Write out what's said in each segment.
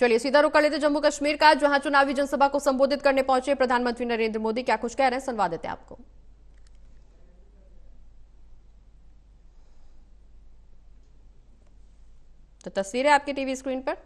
चलिए सीधा रुक कर लेते जम्मू कश्मीर का, जहां चुनावी जनसभा को संबोधित करने पहुंचे प्रधानमंत्री नरेंद्र मोदी। क्या कुछ कह रहे हैं, सुनवा देते हैं आपको। तो तस्वीरें आपकी टीवी स्क्रीन पर,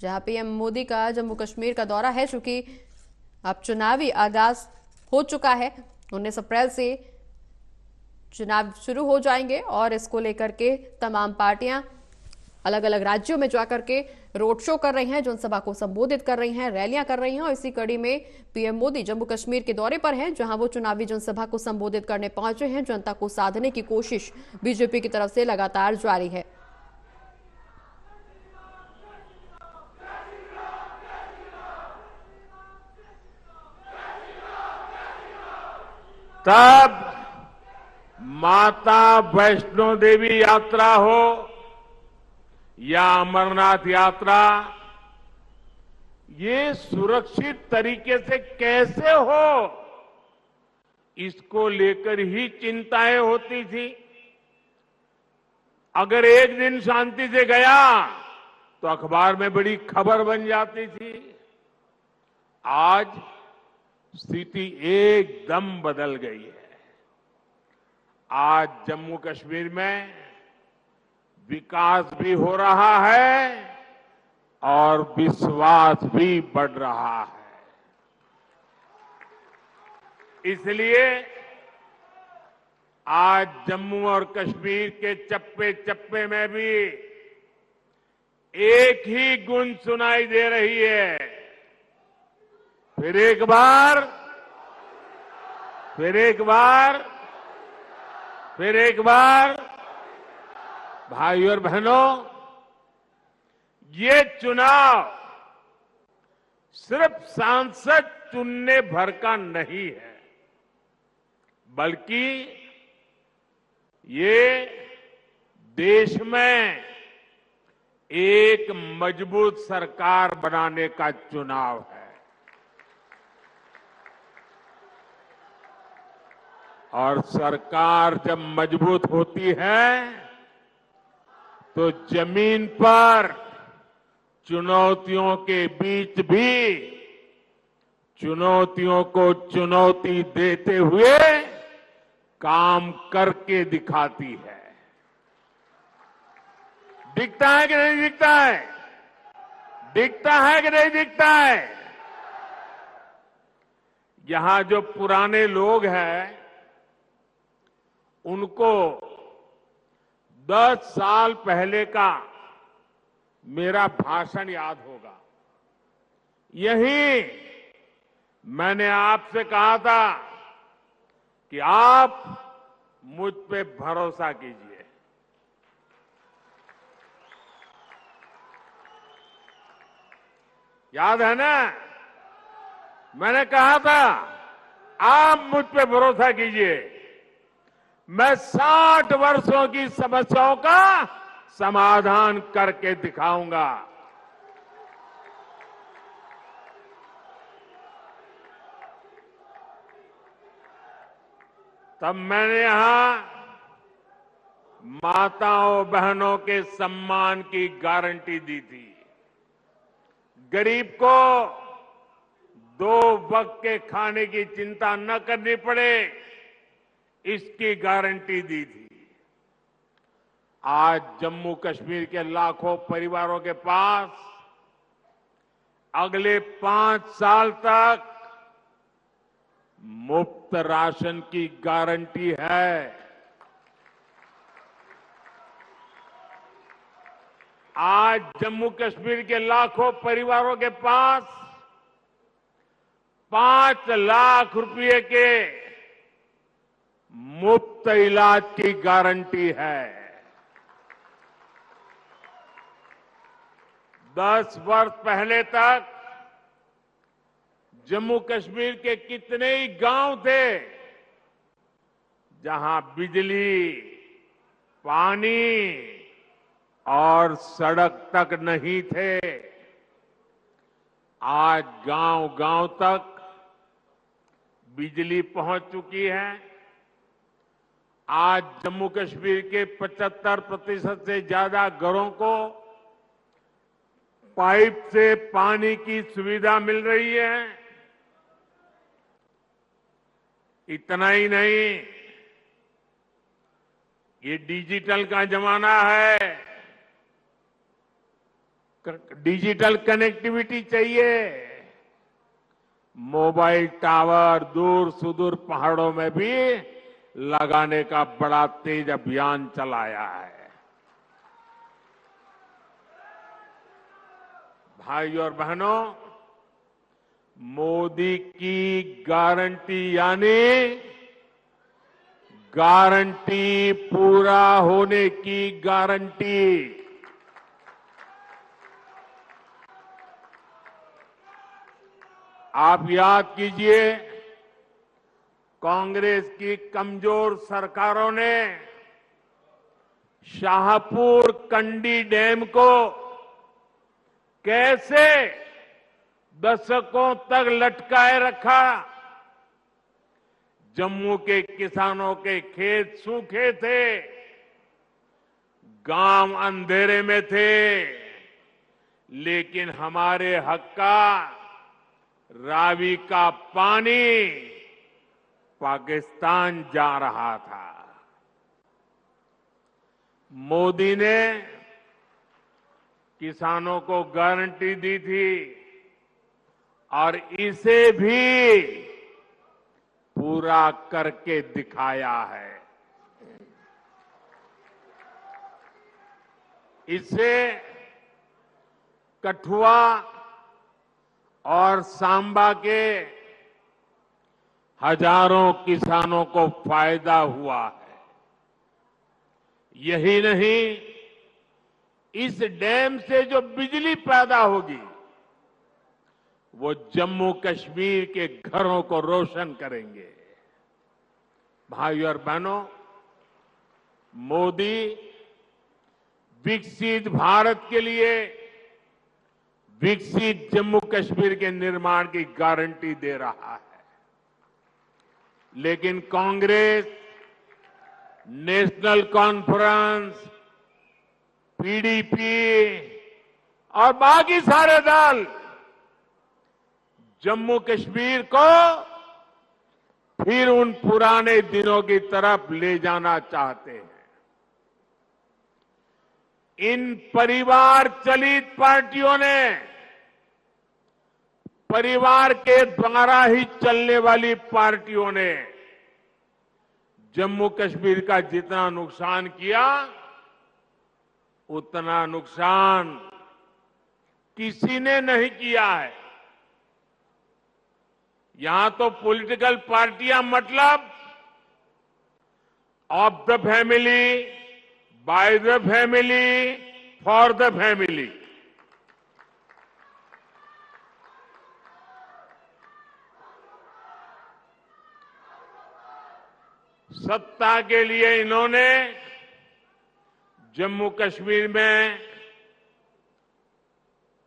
जहां पीएम मोदी का जम्मू कश्मीर का दौरा है। चूंकि अब चुनावी आगाज हो चुका है, 19 अप्रैल से चुनाव शुरू हो जाएंगे और इसको लेकर के तमाम पार्टियां अलग अलग राज्यों में जाकर के रोड शो कर रही हैं, जनसभा को संबोधित कर रही हैं, रैलियां कर रही हैं। और इसी कड़ी में पीएम मोदी जम्मू कश्मीर के दौरे पर हैं, जहां वो चुनावी जनसभा को संबोधित करने पहुंचे हैं। जनता को साधने की कोशिश बीजेपी की तरफ से लगातार जारी है। तब माता वैष्णो देवी यात्रा हो या अमरनाथ यात्रा, ये सुरक्षित तरीके से कैसे हो, इसको लेकर ही चिंताएं होती थी। अगर एक दिन शांति से गया तो अखबार में बड़ी खबर बन जाती थी। आज स्थिति एकदम बदल गई है। आज जम्मू कश्मीर में विकास भी हो रहा है और विश्वास भी बढ़ रहा है। इसलिए आज जम्मू और कश्मीर के चप्पे चप्पे में भी एक ही गूंज सुनाई दे रही है। फिर एक बार, फिर एक बार, फिर एक बार, भाइयों और बहनों, ये चुनाव सिर्फ सांसद चुनने भर का नहीं है, बल्कि ये देश में एक मजबूत सरकार बनाने का चुनाव है। और सरकार जब मजबूत होती है तो जमीन पर चुनौतियों के बीच भी चुनौतियों को चुनौती देते हुए काम करके दिखाती है। दिखता है कि नहीं दिखता है? दिखता है कि नहीं दिखता है? यहां जो पुराने लोग हैं, उनको 10 साल पहले का मेरा भाषण याद होगा। यही मैंने आपसे कहा था कि आप मुझ पे भरोसा कीजिए। याद है ना? मैंने कहा था आप मुझ पे भरोसा कीजिए, मैं 60 वर्षों की समस्याओं का समाधान करके दिखाऊंगा। तब मैंने यहां माताओं बहनों के सम्मान की गारंटी दी थी। गरीब को 2 वक्त के खाने की चिंता न करनी पड़े, इसकी गारंटी दी थी। आज जम्मू कश्मीर के लाखों परिवारों के पास अगले 5 साल तक मुफ्त राशन की गारंटी है। आज जम्मू कश्मीर के लाखों परिवारों के पास 5 लाख रुपए के मुफ्त इलाज की गारंटी है। 10 वर्ष पहले तक जम्मू कश्मीर के कितने ही गांव थे जहां बिजली, पानी और सड़क तक नहीं थे। आज गांव-गांव तक बिजली पहुंच चुकी है आज जम्मू कश्मीर के 75% से ज्यादा घरों को पाइप से पानी की सुविधा मिल रही है। इतना ही नहीं, ये डिजिटल का जमाना है। डिजिटल कनेक्टिविटी चाहिए। मोबाइल टावर दूर सुदूर पहाड़ों में भी लगाने का बड़ा तेज अभियान चलाया है। भाइयों और बहनों, मोदी की गारंटी यानी गारंटी पूरा होने की गारंटी। आप याद कीजिए, कांग्रेस की कमजोर सरकारों ने शाहपुर कंडी डैम को कैसे दशकों तक लटकाए रखा। जम्मू के किसानों के खेत सूखे थे, गांव अंधेरे में थे, लेकिन हमारे हक का रावी का पानी पाकिस्तान जा रहा था। मोदी ने किसानों को गारंटी दी थी और इसे भी पूरा करके दिखाया है। इससे कठुआ और सांबा के हजारों किसानों को फायदा हुआ है। यही नहीं, इस डैम से जो बिजली पैदा होगी वो जम्मू कश्मीर के घरों को रोशन करेंगे। भाइयों और बहनों, मोदी विकसित भारत के लिए विकसित जम्मू कश्मीर के निर्माण की गारंटी दे रहा है, लेकिन कांग्रेस, नेशनल कॉन्फ्रेंस, पीडीपी और बाकी सारे दल जम्मू कश्मीर को फिर उन पुराने दिनों की तरफ ले जाना चाहते हैं। इन परिवार चलित पार्टियों ने, परिवार के द्वारा ही चलने वाली पार्टियों ने जम्मू कश्मीर का जितना नुकसान किया, उतना नुकसान किसी ने नहीं किया है। यहां तो पॉलिटिकल पार्टियां मतलब of the family, by the family, for the family. सत्ता के लिए इन्होंने जम्मू कश्मीर में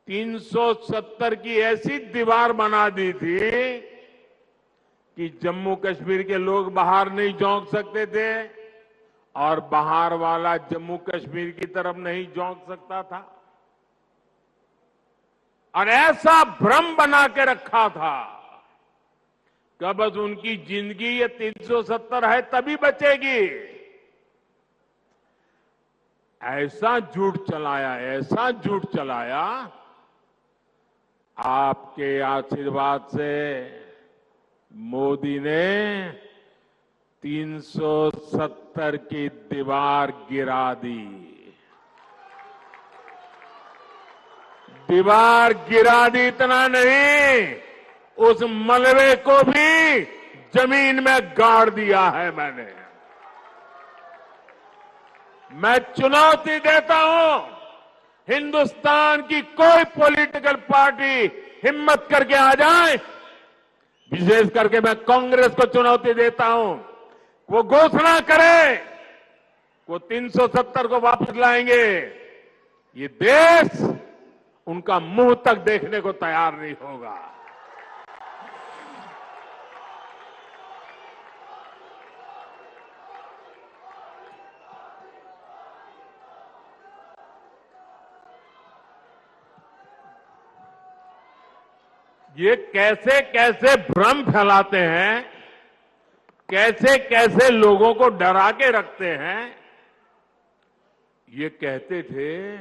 370 की ऐसी दीवार बना दी थी कि जम्मू कश्मीर के लोग बाहर नहीं झोंक सकते थे और बाहर वाला जम्मू कश्मीर की तरफ नहीं झोंक सकता था। और ऐसा भ्रम बना के रखा था कि बस उनकी जिंदगी ये 370 है तभी बचेगी। ऐसा झूठ चलाया, ऐसा झूठ चलाया। आपके आशीर्वाद से मोदी ने 370 की दीवार गिरा दी। दीवार गिरा दी, इतना नहीं, उस मलबे को भी जमीन में गाड़ दिया है मैंने। मैं चुनौती देता हूं, हिंदुस्तान की कोई पॉलिटिकल पार्टी हिम्मत करके आ जाए, विशेष करके मैं कांग्रेस को चुनौती देता हूं, वो घोषणा करे वो 370 को वापस लाएंगे, ये देश उनका मुंह तक देखने को तैयार नहीं होगा। ये कैसे कैसे भ्रम फैलाते हैं, कैसे कैसे लोगों को डरा के रखते हैं। ये कहते थे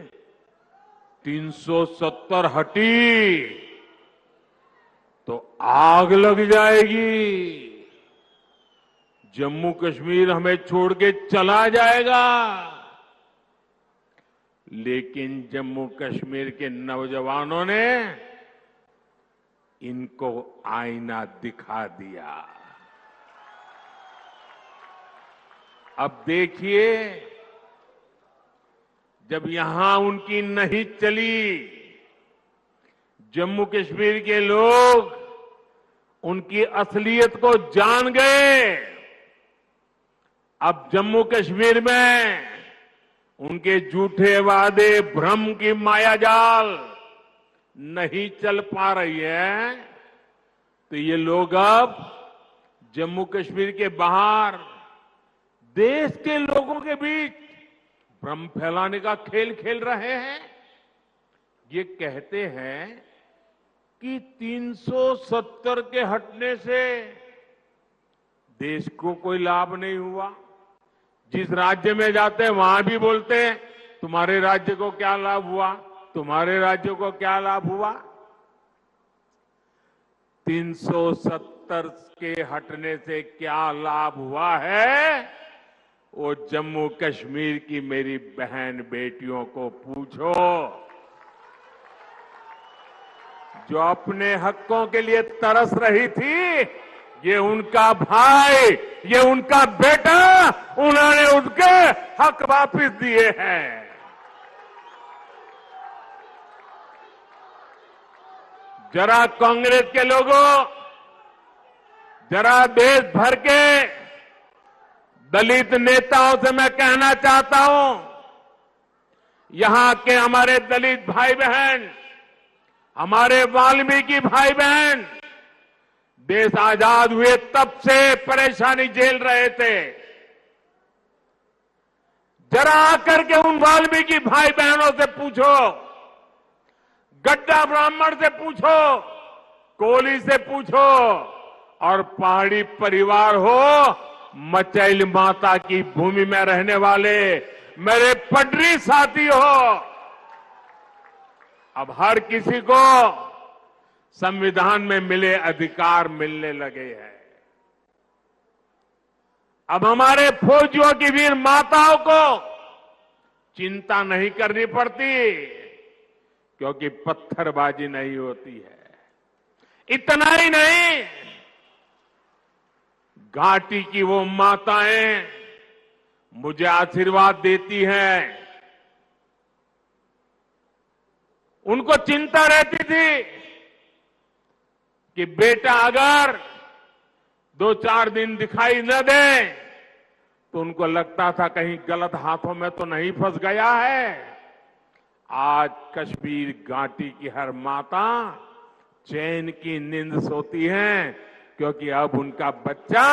370 हटी तो आग लग जाएगी, जम्मू कश्मीर हमें छोड़ के चला जाएगा। लेकिन जम्मू कश्मीर के नौजवानों ने इनको आईना दिखा दिया। अब देखिए, जब यहां उनकी नहीं चली, जम्मू कश्मीर के लोग उनकी असलियत को जान गए। अब जम्मू कश्मीर में उनके झूठे वादे, भ्रम की मायाजाल नहीं चल पा रही है, तो ये लोग अब जम्मू कश्मीर के बाहर देश के लोगों के बीच भ्रम फैलाने का खेल खेल रहे हैं। ये कहते हैं कि 370 के हटने से देश को कोई लाभ नहीं हुआ। जिस राज्य में जाते हैं वहां भी बोलते हैं तुम्हारे राज्य को क्या लाभ हुआ, तुम्हारे राज्य को क्या लाभ हुआ। 370 के हटने से क्या लाभ हुआ है, वो जम्मू कश्मीर की मेरी बहन बेटियों को पूछो, जो अपने हकों के लिए तरस रही थी। ये उनका भाई, ये उनका बेटा, उन्होंने उनके हक वापस दिए हैं। जरा कांग्रेस के लोगों, जरा देश भर के दलित नेताओं से मैं कहना चाहता हूं, यहां के हमारे दलित भाई बहन, हमारे वाल्मीकि भाई बहन देश आजाद हुए तब से परेशानी झेल रहे थे। जरा आकर के उन वाल्मीकि भाई बहनों से पूछो, गड्ढा ब्राह्मण से पूछो, कोली से पूछो, और पहाड़ी परिवार हो, मचैल माता की भूमि में रहने वाले मेरे पटरी साथी हो, अब हर किसी को संविधान में मिले अधिकार मिलने लगे हैं। अब हमारे फौजियों की वीर माताओं को चिंता नहीं करनी पड़ती, क्योंकि पत्थरबाजी नहीं होती है। इतना ही नहीं, घाटी की वो माताएं मुझे आशीर्वाद देती हैं। उनको चिंता रहती थी कि बेटा अगर 2-4 दिन दिखाई न दे तो उनको लगता था कहीं गलत हाथों में तो नहीं फंस गया है। आज कश्मीर घाटी की हर माता चैन की नींद सोती है, क्योंकि अब उनका बच्चा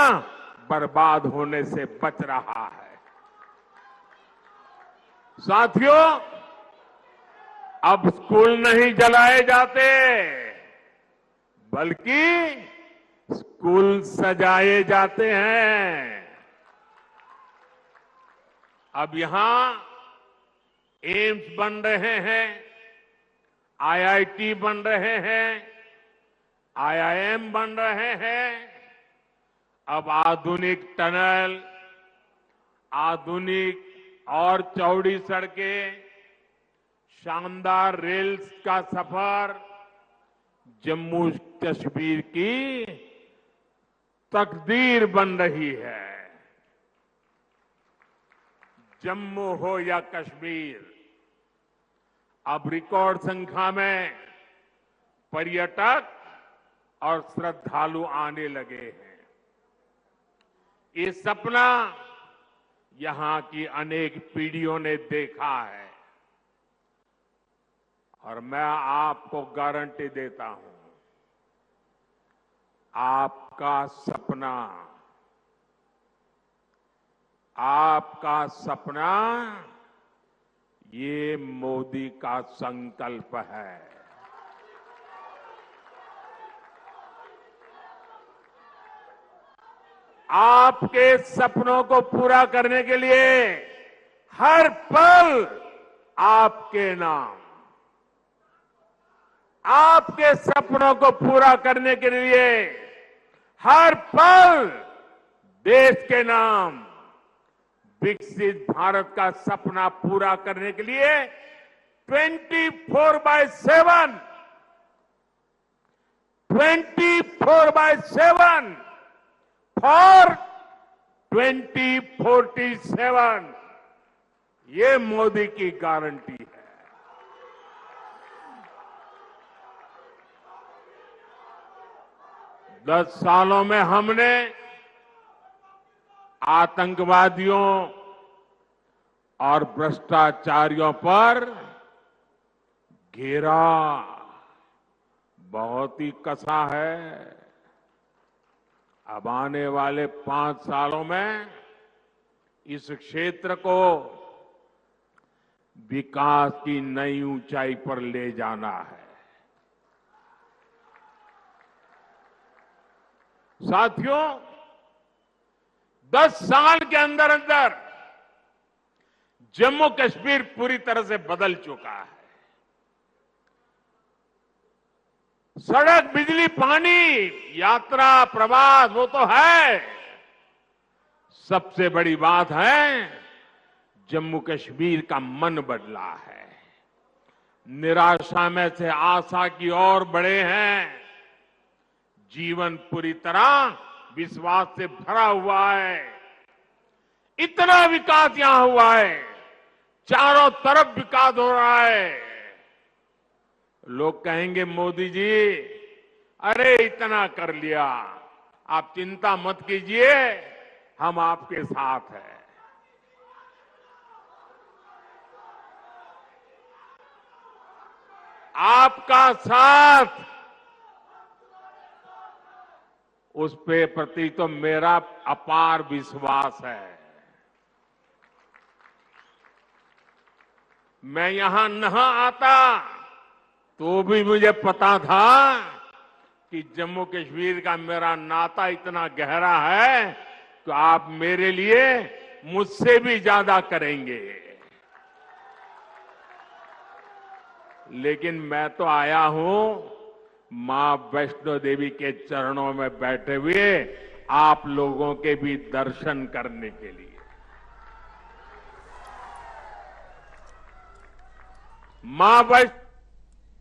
बर्बाद होने से बच रहा है। साथियों, अब स्कूल नहीं जलाए जाते, बल्कि स्कूल सजाए जाते हैं। अब यहां एम्स बन रहे हैं, आईआईटी बन रहे हैं, आईआईएम बन रहे हैं। अब आधुनिक टनल, आधुनिक और चौड़ी सड़कें, शानदार रेल्स का सफर जम्मू कश्मीर की तकदीर बन रही है। जम्मू हो या कश्मीर, अब रिकॉर्ड संख्या में पर्यटक और श्रद्धालु आने लगे हैं। ये सपना यहां की अनेक पीढ़ियों ने देखा है, और मैं आपको गारंटी देता हूं, आपका सपना, आपका सपना ये मोदी का संकल्प है। आपके सपनों को पूरा करने के लिए हर पल आपके नाम, आपके सपनों को पूरा करने के लिए हर पल देश के नाम, विकसित भारत का सपना पूरा करने के लिए 24/7 फॉर 2047 ये मोदी की गारंटी है। 10 सालों में हमने आतंकवादियों और भ्रष्टाचारियों पर घेरा बहुत ही कसा है। अब आने वाले 5 सालों में इस क्षेत्र को विकास की नई ऊंचाई पर ले जाना है। साथियों, 10 साल के अंदर अंदर जम्मू कश्मीर पूरी तरह से बदल चुका है। सड़क, बिजली, पानी, यात्रा, प्रवास वो तो है, सबसे बड़ी बात है जम्मू कश्मीर का मन बदला है। निराशा में से आशा की ओर बढ़े हैं। जीवन पूरी तरह विश्वास से भरा हुआ है। इतना विकास यहां हुआ है, चारों तरफ विकास हो रहा है। लोग कहेंगे मोदी जी अरे इतना कर लिया, आप चिंता मत कीजिए, हम आपके साथ हैं। आपका साथ, उस पे प्रति तो मेरा अपार विश्वास है। मैं यहां न आता तो भी मुझे पता था कि जम्मू कश्मीर का मेरा नाता इतना गहरा है तो आप मेरे लिए मुझसे भी ज्यादा करेंगे। लेकिन मैं तो आया हूं मां वैष्णो देवी के चरणों में बैठे हुए आप लोगों के भी दर्शन करने के लिए। मां वैष्णो